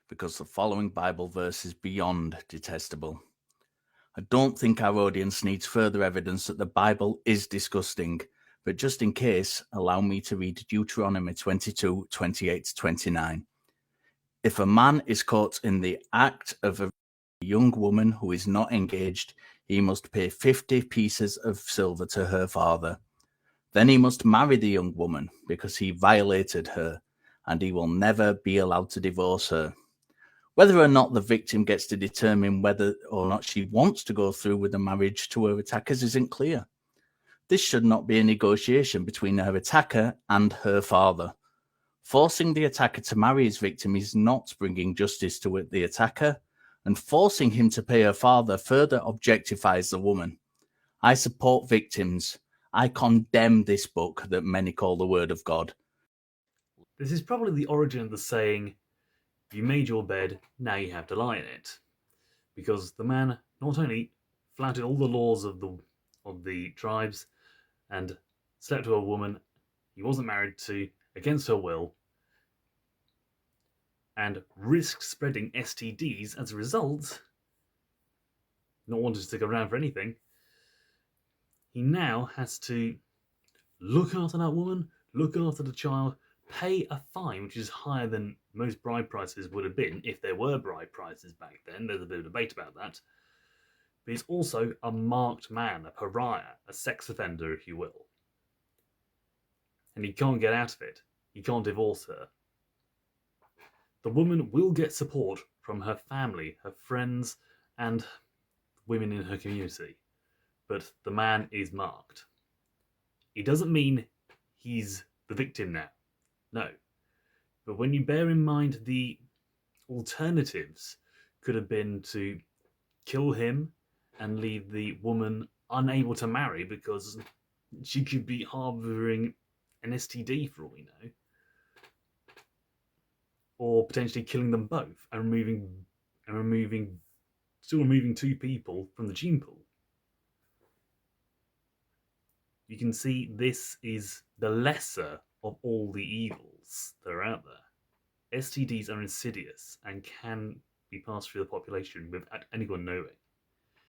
because the following Bible verse is beyond detestable. I don't think our audience needs further evidence that the Bible is disgusting, but just in case, allow me to read Deuteronomy 22, 28-29. If a man is caught in the act of a young woman who is not engaged, he must pay 50 pieces of silver to her father. Then he must marry the young woman because he violated her, and he will never be allowed to divorce her. Whether or not the victim gets to determine whether or not she wants to go through with the marriage to her attackers isn't clear. This should not be a negotiation between her attacker and her father. Forcing the attacker to marry his victim is not bringing justice to the attacker, and forcing him to pay her father further objectifies the woman. I support victims. I condemn this book that many call the Word of God. This is probably the origin of the saying, "You made your bed, now you have to lie in it." Because the man not only flouted all the laws of the tribes and slept with a woman he wasn't married to against her will, and risked spreading STDs as a result, not wanting to stick around for anything, he now has to look after that woman, look after the child, pay a fine, which is higher than most bride prices would have been if there were bride prices back then. There's a bit of debate about that. But he's also a marked man, a pariah, a sex offender, if you will. And he can't get out of it. He can't divorce her. The woman will get support from her family, her friends, and women in her community. But the man is marked. It doesn't mean he's the victim now. No. But when you bear in mind the alternatives could have been to kill him and leave the woman unable to marry because she could be harboring an STD for all we know, or potentially killing them both and still removing two people from the gene pool. You can see this is the lesser of all the evils that are out there. STDs are insidious and can be passed through the population without anyone knowing.